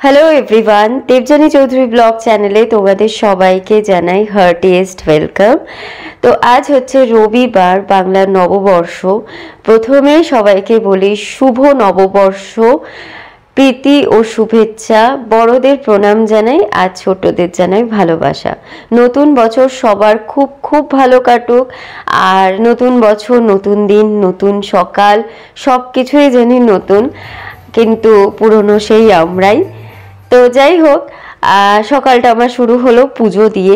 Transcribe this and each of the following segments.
Hello everyone, Debjani Chowdhury blog চ্যানেলে তোমাদের সবাইকে জানাই হার্টিয়েস্ট ওয়েলকাম। তো আজ হচ্ছে রবিবার, বাংলার নববর্ষ। প্রথমে সবাইকে বলি শুভ নববর্ষ, প্রীতি ও শুভেচ্ছা। বড়দের প্রণাম জানাই, আর ছোটদের জানাই ভালোবাসা। নতুন বছর সবার খুব খুব ভালো কাটুক। আর নতুন বছর, নতুন দিন, নতুন সকাল, সব কিছুই জানি নতুন, কিন্তু পুরনো সেই আমরাই। তো যাই হোক, সকালটা আমার শুরু হলো পুজো দিয়ে।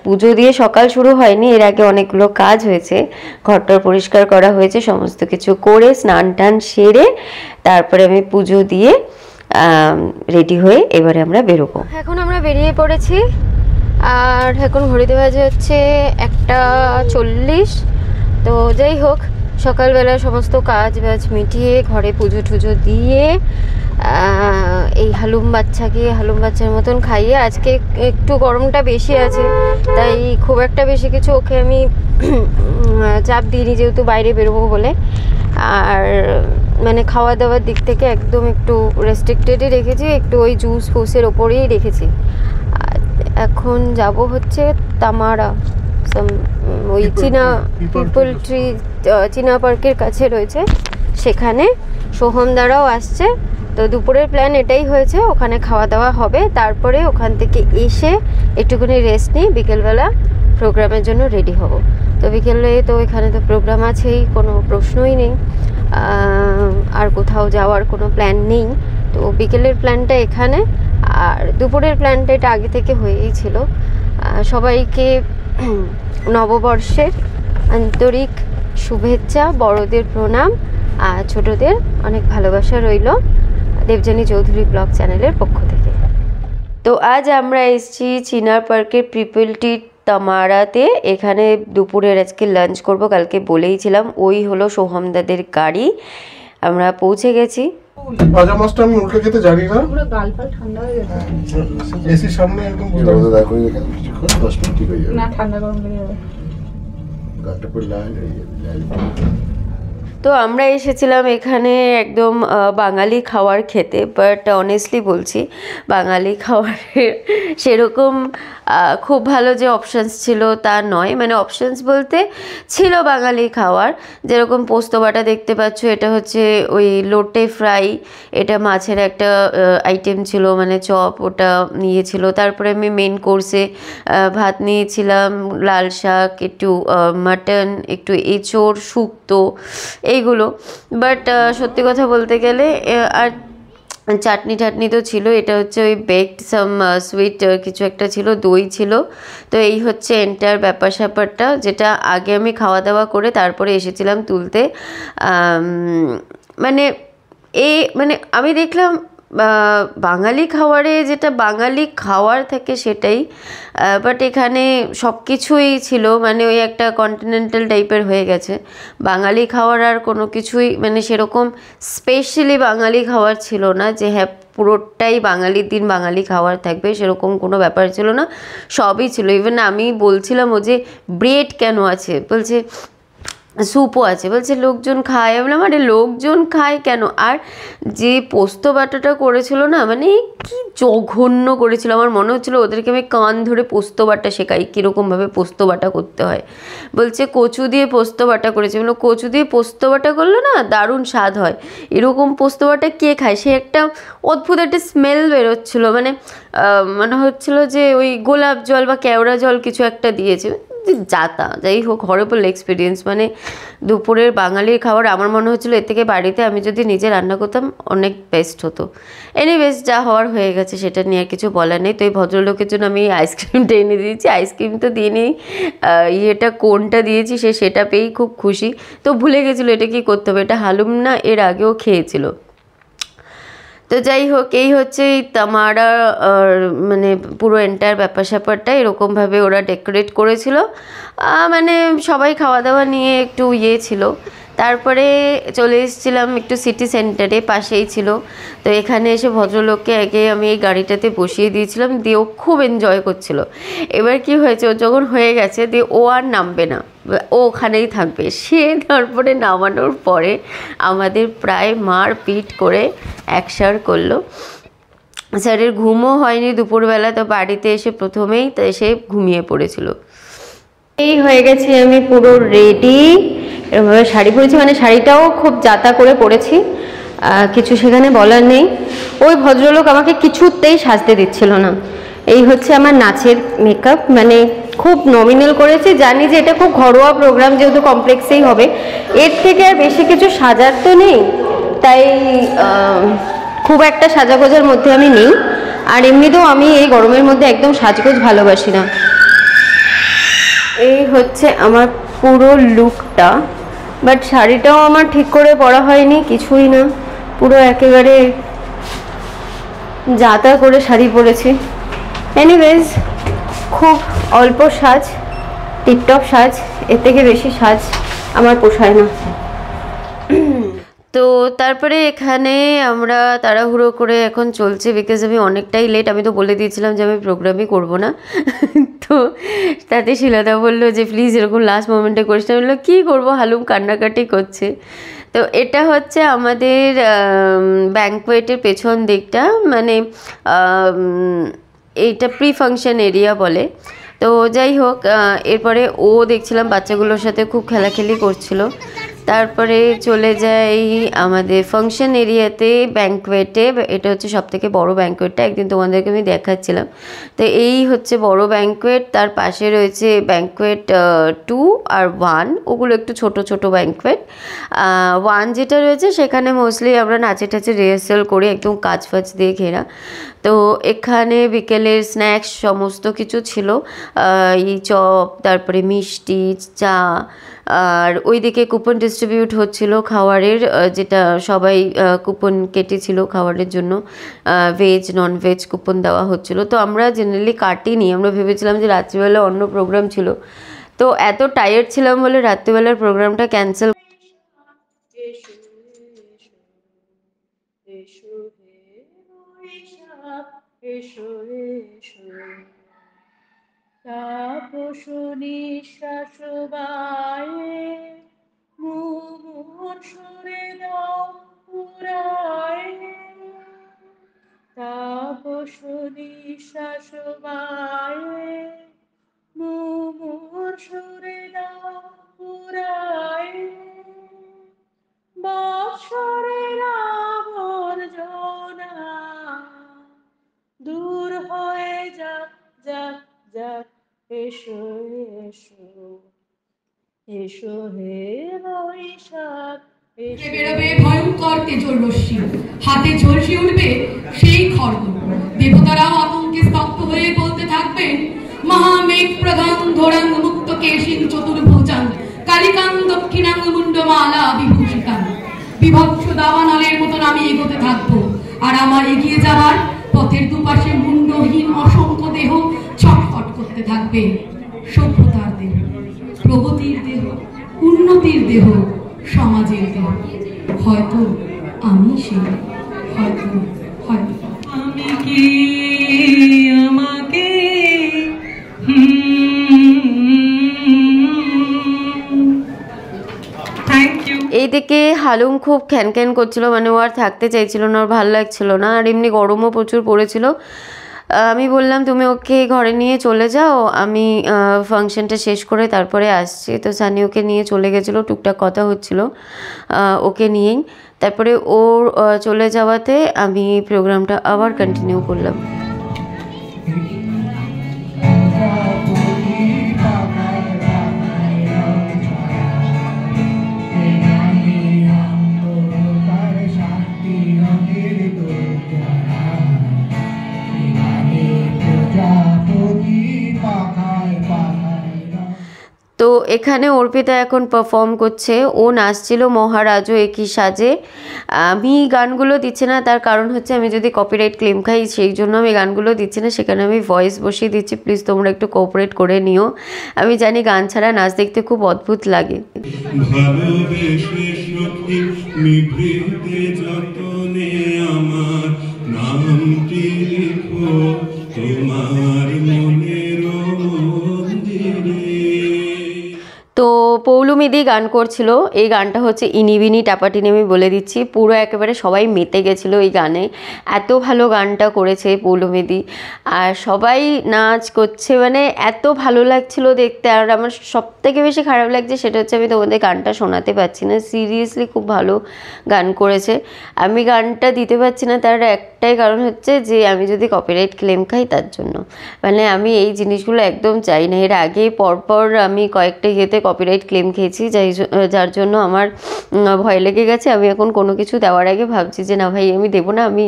পুজো দিয়ে সকাল শুরু হয়নি, এর আগে অনেকগুলো কাজ হয়েছে। ঘরটার পরিষ্কার করা হয়েছে, সমস্ত কিছু করে স্নান টান সেরে তারপরে আমি পুজো দিয়ে রেডি হয়ে এবারে আমরা বেরোবো। এখন আমরা বেরিয়ে পড়েছি, আর এখন ঘড়িতে বাজে হচ্ছে 1:40। তো যাই হোক, সকালবেলা সমস্ত কাজ বাজ মিটিয়ে ঘরে পুজো টুজো দিয়ে এই হালুম বাচ্চার মতন খাইয়ে, আজকে একটু গরমটা বেশি আছে তাই খুব একটা বেশি কিছু ওকে আমি চাপ দিইনি, যেহেতু বাইরে বেরোবো বলে। আর মানে খাওয়া দাওয়ার দিক থেকে একদম একটু রেস্ট্রিক্টেডই রেখেছি, একটু ওই জুস ফুসের ওপরেই রেখেছি। এখন যাব হচ্ছে তামারা, ওই পিপল ট্রি চীনা পার্কের কাছে রয়েছে, সেখানে সোহমদারাও আসছে। তো দুপুরের প্ল্যান এটাই হয়েছে, ওখানে খাওয়া দাওয়া হবে, তারপরে ওখান থেকে এসে একটুখানি রেস্ট নিয়ে বিকেলবেলা প্রোগ্রামের জন্য রেডি হব। তো বিকেলে তো এখানে তো প্রোগ্রাম আছেই, কোনো প্রশ্নই নেই, আর কোথাও যাওয়ার কোনো প্ল্যান নেই। তো বিকেলের প্ল্যানটা এখানে, আর দুপুরের প্ল্যানটা এটা আগে থেকে হয়েই ছিল। সবাইকে নববর্ষের আন্তরিক শুভেচ্ছা, বড়দের প্রণাম, আর ছোটদের অনেক ভালোবাসা রইল দেবযানী চৌধুরী ব্লগ চ্যানেলের পক্ষ থেকে। তো আজ আমরা এসেছি চিনার পার্কের পিপল ট্রি তামারাতে। এখানে দুপুরের আজকে লাঞ্চ করব, কালকে বলেইছিলাম। ওই হলো সোহমদাদের গাড়ি, আমরা পৌঁছে গেছি। ভাজা মাছটা আমি উল্টে খেতে জানি না, পুরো গাল ফাল ঠান্ডা হয়ে গেছে। এসির সামনে একদম দেখো এখানে কিছুক্ষণ 10 মিনিট ঠিক হয়ে যাবে না, ঠান্ডা গরম হয়ে যাবে, গালটা পুরো লাল হয়ে যাবে। তো আমরা এসেছিলাম এখানে একদম বাঙালি খাবার খেতে, বাট অনেস্টলি বলছি বাঙালি খাবারের সেরকম খুব ভালো যে অপশানস ছিল তা নয়। মানে অপশানস বলতে ছিল বাঙালি খাবার, যেরকম পোস্ত বাটা দেখতে পাচ্ছ, এটা হচ্ছে ওই লোটে ফ্রাই, এটা মাছের একটা আইটেম ছিল, মানে চপ, ওটা নিয়েছিল। তারপরে আমি মেন কোর্সে ভাত নিয়েছিলাম, লাল শাক, একটু মাটন, একটু এঁচোড়, শুক্তো, এইগুলো। বাট সত্যি কথা বলতে গেলে, আর চাটনি টাটনি তো ছিল, এটা হচ্ছে ওই বেকড সাম সুইট কিছু একটা ছিল, দই ছিল। তো এই হচ্ছে এন্টার ব্যাপার স্যাপারটা, যেটা আগে আমি খাওয়া দাওয়া করে তারপরে এসেছিলাম তুলতে। মানে আমি দেখলাম বাঙালি খাবারে যেটা বাঙালি খাওয়ার থাকে সেটাই, বাট এখানে সব কিছুই ছিল, মানে ওই একটা কন্টিনেন্টাল টাইপের হয়ে গেছে। বাঙালি খাওয়ার আর কোনো কিছুই মানে সেরকম স্পেশালি বাঙালি খাবার ছিল না, যে হ্যাঁ পুরোটাই বাঙালির দিন বাঙালি খাবার থাকবে, সেরকম কোনো ব্যাপার ছিল না, সবই ছিল। ইভেন আমি বলছিলাম ও যে ব্রেড কেন আছে, বলছে স্যুপও আছে, বলছে লোকজন খায়। আমি বললাম আরে লোকজন খায় কেন। আর যে পোস্ত বাটাটা করেছিল না, মানে কি জঘন্য করেছিল, আমার মনে হচ্ছিলো ওদেরকে আমি কান ধরে পোস্ত বাটা শেখাই কীরকমভাবে পোস্ত বাটা করতে হয়। বলছে কচু দিয়ে পোস্ত বাটা করেছে। বললো কচু দিয়ে পোস্ত বাটা করলো না, দারুণ স্বাদ হয়, এরকম পোস্ত বাটা কে খায়। সে একটা অদ্ভুত একটা স্মেল বেরোচ্ছিলো, মনে হচ্ছিলো যে ওই গোলাপ জল বা কেওড়া জল কিছু একটা দিয়েছে, যাতা। যাই হোক, হরেবল এক্সপিরিয়েন্স। মানে দুপুরের বাঙালির খাবার আমার মনে হচ্ছিলো এর থেকে বাড়িতে আমি যদি নিজে রান্না করতাম অনেক বেস্ট হতো। এনিওয়েজ, যা হওয়ার হয়ে গেছে, সেটা নিয়ে আর কিছু বলার নেই। তো এই ভদ্রলোকের জন্য আমি আইসক্রিমটা এনে দিয়েছি, আইসক্রিম তো দিয়ে নেই, ইয়েটা কোনটা দিয়েছি সেটা পেয়েই খুব খুশি। তো ভুলে গেছিলো এটা কি করতে হবে, এটা হালুম না, এর আগেও খেয়েছিল। তো যাই হোক, এই হচ্ছে এই তামারা, মানে পুরো এন্টায়ার ব্যাপার স্যাপারটা এরকমভাবে ওরা ডেকোরেট করেছিল। মানে সবাই খাওয়া দাওয়া নিয়ে একটু ছিল। তারপরে চলে এসেছিলাম একটু সিটি সেন্টারে, পাশেই ছিল। তো এখানে এসে ভদ্রলোককে আগে আমি এই গাড়িটাতে বসিয়ে দিয়েছিলাম, দিয়ে ও খুব এনজয় করছিল। এবার কি হয়েছে, ও যখন হয়ে গেছে, দিয়ে ও আর নামবে না, ও ওখানেই থাকবে। সে তারপরে নামানোর পরে আমাদের প্রায় মারপিট করে একসার করলো। স্যারের ঘুমও হয়নি দুপুরবেলা, তো বাড়িতে এসে প্রথমেই তো এসে ঘুমিয়ে পড়েছিল। এই হয়ে গেছি আমি পুরো রেডি, এরভাবে শাড়ি পরেছি, মানে শাড়িটাও খুব জাতা করে পরেছি, কিছু সেখানে বলার নেই। ওই ভদ্রলোক আমাকে কিছুতেই সাজতে দিচ্ছিল না। এই হচ্ছে আমার নাচের মেকআপ, মানে খুব নমিনাল করেছি, জানি যে এটা খুব ঘরোয়া প্রোগ্রাম, যেহেতু কমপ্লেক্সেই হবে, এর থেকে আর বেশি কিছু সাজার তো নেই, তাই খুব একটা সাজাগোজার মধ্যে আমি নেই। আর এমনিতেও আমি এই গরমের মধ্যে একদম সাজগোজ ভালোবাসি না। এই হচ্ছে আমার পুরো লুকটা, বাট শাড়িটাও আমার ঠিক করে পরা হয়নি, কিছুই না, পুরো একেবারে জাতা করে শাড়ি পরেছি। এনিওয়েজ, খুব অল্প সাজ, টিপটপ সাজ, এর থেকে বেশি সাজ আমার পোষায় না। তো তারপরে এখানে আমরা তাড়াহুড়ো করে এখন চলছে, বিকজ আমি অনেকটাই লেট। আমি তো বলে দিয়েছিলাম যে আমি প্রোগ্রামই করব না। তো তাতে শিলাদা বললো যে প্লিজ এরকম লাস্ট মোমেন্টে করিস না। বললো কী করবো, হালুম কান্নাকাটি করছে। তো এটা হচ্ছে আমাদের ব্যাঙ্কোয়েটের পেছন দিকটা, মানে এইটা প্রি ফাংশন এরিয়া বলে। তো যাই হোক, এরপরে ও দেখছিলাম বাচ্চাগুলোর সাথে খুব খেলাখেলি করছিল। তারপরে চলে যাই আমাদের ফাংশন এরিয়াতে, ব্যাঙ্কোয়েটে। এটা হচ্ছে সবথেকে বড় ব্যাঙ্কোয়েটটা, একদিন তোমাদেরকে আমি দেখাচ্ছিলাম। তো এই হচ্ছে বড় ব্যাঙ্কোয়েট, তার পাশে রয়েছে ব্যাঙ্কোয়েট 2 আর 1, ওগুলো একটু ছোট ছোট ব্যাঙ্কোয়েট। 1 যেটা রয়েছে সেখানে মোস্টলি আমরা নাচে টাচে রিহার্সাল করি, একদম কাজ ফাজ দিয়ে ঘেরা। তো এখানে বিকেলের স্ন্যাক্স সমস্ত কিছু ছিল, এই চপ, তারপরে মিষ্টি, চা, আর ওইদিকে কুপন ডিস্ট্রিবিউট হচ্ছিল খাবারের, যেটা সবাই কুপন কেটেছিল খাবারের জন্য, ভেজ নন ভেজ কুপন দেওয়া হচ্ছিল। তো আমরা জেনারেলি কাটিনি, আমরা ভেবেছিলাম যে রাত্রিবেলা অন্য প্রোগ্রাম ছিল, তো এত টায়ার্ড ছিলাম বলে রাত্রিবেলার প্রোগ্রামটা ক্যান্সেল। তাপসনী শাশুবায়ে মুমুর সুরে দাও পুরায়ে, তাপসনী শাশুবায়ে মুমুর সুরে দাও পুরায়ে, বৎসরের আবর্জনা দূর হয়ে যাক যাক যাক, এসো এসো এসো হে বৈশাখ। বেরোবে ভয়ঙ্কর তেজর রশ্মি, হাতে ঝলসে উঠবে সেই খড়গ। দেবতারাও আতঙ্কে স্তব্ধ হয়ে বলতে থাকবেন, মহামেঘ প্রধান ধরাং মুক্ত কেশিন চতুর্ভুজাং কালিকাং দক্ষিণাং মুন্ডমালা বিভূষিতাং। বিভৎস দাবানলের মতন আমি এগোতে থাকবো, আর আমার এগিয়ে যাওয়ার পথের দুপাশে মুন্ডহীন অসংখ্য দেহ ছটফট করতে থাকবে। সভ্যতার দেহ, প্রগতির দেহ, উন্নতির দেহ, সমাজের দেহ। হয়তো আমি সেই, হয়তো হয়তো আমি কি আমাকে এইদিকে হালুম খুব খ্যান করছিল, মানে ও আর থাকতে চাইছিল না, ওর ভালো লাগছিল না, আর এমনি গরমও প্রচুর পড়েছিল। আমি বললাম তুমি ওকে ঘরে নিয়ে চলে যাও, আমি ফাংশনটা শেষ করে তারপরে আসছি। তো সানি ওকে নিয়ে চলে গেছিলো, টুকটাক কথা হচ্ছিল ওকে নিয়েই। তারপরে ওর চলে যাওয়াতে আমি প্রোগ্রামটা আবার কন্টিনিউ করলাম। তো এখানে অর্পিতা এখন পারফর্ম করছে, ও নাচছিল মহারাজও একই সাজে। আমি গানগুলো দিচ্ছি না, তার কারণ হচ্ছে আমি যদি কপিরাইট ক্লেম খাই, সেই জন্য আমি গানগুলো দিচ্ছি না, সেখানে আমি ভয়েস বসিয়ে দিচ্ছি। প্লিজ তোমরা একটু কোঅপারেট করে নিও। আমি জানি গান ছাড়া নাচ দেখতে খুব অদ্ভুত লাগে। তো পৌলু পৌলুমিদি গান করছিল। এই গানটা হচ্ছে ইনিবিনি টাপাটিনি, আমি বলে দিচ্ছি, পুরো একেবারে সবাই মেতে গেছিলো এই গানে। এত ভালো গানটা করেছে পৌলুমিদি, আর সবাই নাচ করছে, মানে এত ভালো লাগছিল দেখতে। আর আমার সবথেকে বেশি খারাপ লাগছে সেটা হচ্ছে আমি তোমাদের গানটা শোনাতে পারছি না। সিরিয়াসলি খুব ভালো গান করেছে। আমি গানটা দিতে পারছি না তার একটাই কারণ হচ্ছে যে আমি যদি কপিরাইট ক্লেম খাই তার জন্য। মানে আমি এই জিনিসগুলো একদম চাই না। এর আগে পরপর আমি কয়েকটা ইয়েতে কপিরাইট ক্লেম খেয়েছি, যার জন্য আমার ভয় লেগে গেছে। আমি এখন কোনো কিছু দেওয়ার আগে ভাবছি যে না ভাই আমি দেবো না, আমি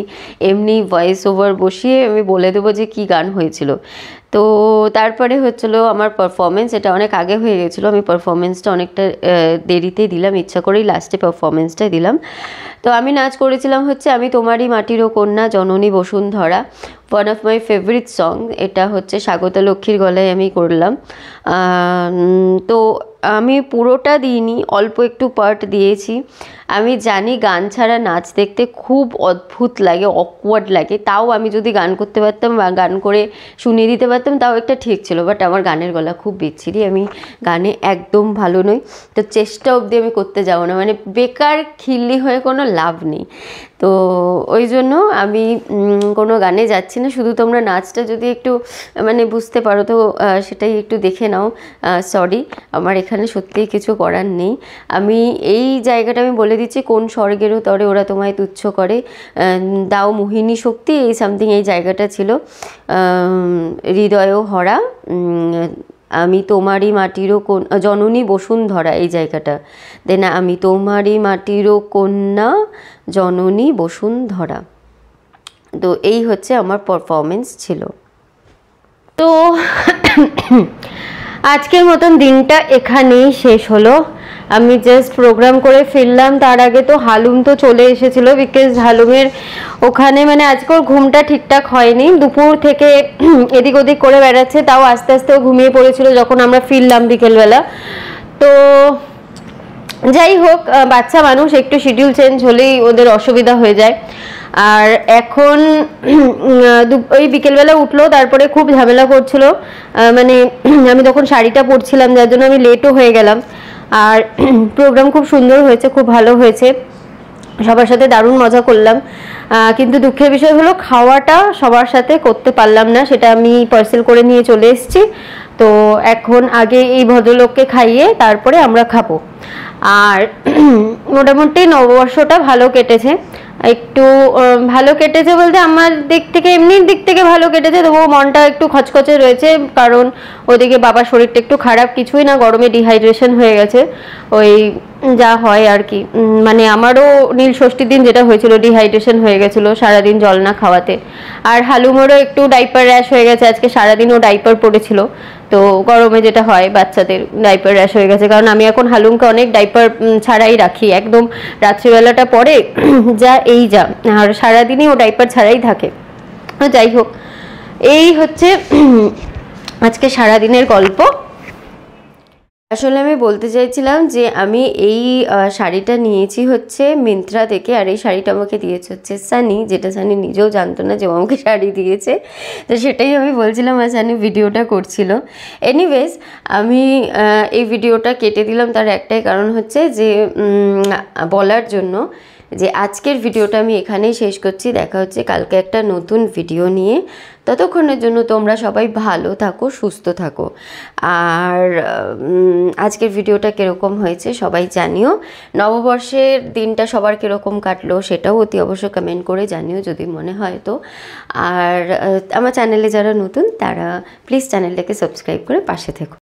এমনি ভয়েস ওভার বসিয়ে আমি বলে দেবো যে কী গান হয়েছিল। তো তারপরে হচ্ছিলো আমার পারফরমেন্স, এটা অনেক আগে হয়ে গেছিলো। আমি পারফরমেন্সটা অনেকটা দেরিতেই দিলাম, ইচ্ছা করেই লাস্টে পারফরমেন্সটা দিলাম। তো আমি নাচ করেছিলাম হচ্ছে আমি তোমারই মাটিরও কন্যা জননী Bashundhara, one of my favourite song. এটা হচ্ছে স্বাগতা লক্ষ্মীর গলায় আমি করলাম। তো আমি পুরোটা দিইনি, অল্প একটু পার্ট দিয়েছি। আমি জানি গান ছাড়া নাচ দেখতে খুব অদ্ভুত লাগে, অকওয়ার্ড লাগে, তাও আমি যদি গান করতে পারতাম বা গান করে শুনিয়ে দিতে পারতাম তাও একটা ঠিক ছিল। বাট আমার গানের গলা খুব বিচ্ছিরি, আমি গানে একদম ভালো নই। তো চেষ্টা অবধি আমি করতে যাবো না, মানে বেকার খিল্লি হয়ে কোনো লাভ নেই। তো ওই জন্য আমি কোনো গানে যাচ্ছি না। শুধু তোমরা নাচটা যদি একটু মানে বুঝতে পারো তো সেটাই একটু দেখে নাও। সরি, আমার এখানে সত্যিই কিছু করার নেই। আমি এই জায়গাটা আমি বলে দিচ্ছি, কোন স্বর্গেরও তরে ওরা তোমায় তুচ্ছ করে, দাও মোহিনী শক্তি, এই সামথিং এই জায়গাটা ছিল। হৃদয়ও হরা, আমি তোমারই মাটিরও জননী বসুন্ধরা, এই জায়গাটা। দেন আমি তোমারই মাটিরও কন্যা জননী বসুন্ধরা। তো এই হচ্ছে আমার পারফরমেন্স ছিল। তো আজকের মতন দিনটা এখানেই শেষ হলো। আমি জাস্ট প্রোগ্রাম করে ফিরলাম। তার আগে তো হালুম তো চলে এসেছিলো, বিকজ হালুমের ওখানে মানে আজকে ওর ঘুমটা ঠিকঠাক হয়নি, দুপুর থেকে এদিক ওদিক করে বেড়াচ্ছে, তাও আস্তে আস্তে ও ঘুমিয়ে পড়েছিল যখন আমরা ফিরলাম বিকেলবেলা। তো যাই হোক, বাচ্চা মানুষ, একটু শিডিউল চেঞ্জ হলেই ওদের অসুবিধা হয়ে যায়। আর এখন ওই বিকেলবেলা উঠলো, তারপরে খুব ঝামেলা করছিল। মানে আমি তখন শাড়িটা পরছিলাম, যার জন্য আমি লেটও হয়ে গেলাম। আর প্রোগ্রাম খুব সুন্দর হয়েছে, খুব ভালো হয়েছে, সবার সাথে দারুণ মজা করলাম। কিন্তু দুঃখের বিষয় হলো খাওয়াটা সবার সাথে করতে পারলাম না, সেটা আমি পার্সেল করে নিয়ে চলে এসেছি। তো এখন আগে এই ভদ্রলোককে খাইয়ে তারপরে আমরা খাবো। আর মোটামুটি নববর্ষটা ভালো কেটেছে, একটু ভালো কেটেছে বলতে আমার দিক থেকে, এমনির দিক থেকে ভালো কেটেছে, তবুও মনটা একটু খচখচে রয়েছে, কারণ ওদিকে বাবার শরীরটা একটু খারাপ, কিছুই না গরমে ডিহাইড্রেশন হয়ে গেছে, ওই যা হয় আর কি। মানে আমারও নীল ষষ্ঠীর দিন যেটা হয়েছিল, ডিহাইড্রেশন হয়ে গেছিলো সারাদিন জল না খাওয়াতে। আর হালুমেরও একটু ডাইপার র্যাশ হয়ে গেছে, আজকে সারাদিন ও ডাইপার পড়েছিল। তো গরমে যেটা হয় বাচ্চাদের ডাইপার র্যাশ হয়ে গেছে, কারণ আমি এখন হালুমকে অনেক ডাইপার ছাড়াই রাখি, একদম রাত্রিবেলাটা পরে যা এই যা, আর সারাদিনই ও ডাইপার ছাড়াই থাকে। যাই হোক, এই হচ্ছে আজকে সারাদিনের গল্প। আসলে আমি বলতে চাইছিলাম যে আমি এই শাড়িটা নিয়েছি হচ্ছে মিন্ত্রা থেকে, আর এই শাড়িটা আমাকে দিয়েছে হচ্ছে সানি, যেটা সানি নিজেও জানতো না যে ও আমাকে শাড়ি দিয়েছে। তো সেটাই আমি বলছিলাম, আর সানি ভিডিওটা করছিল। এনিওয়েজ, আমি এই ভিডিওটা কেটে দিলাম, তার একটাই কারণ হচ্ছে যে বলার জন্য যে আজকের ভিডিওটা আমি এখানেই শেষ করছি। দেখা হচ্ছে কালকে একটা নতুন ভিডিও নিয়ে। ততক্ষণের জন্য তোমরা সবাই ভালো থাকো, সুস্থ থাকো। আর আজকের ভিডিওটা কীরকম হয়েছে সবাই জানিও। নববর্ষের দিনটা সবার কীরকম কাটলো সেটাও অতি অবশ্যই কমেন্ট করে জানিও যদি মনে হয় তো। আর আমার চ্যানেলে যারা নতুন তারা প্লিজ চ্যানেলটাকে সাবস্ক্রাইব করে পাশে থেকো।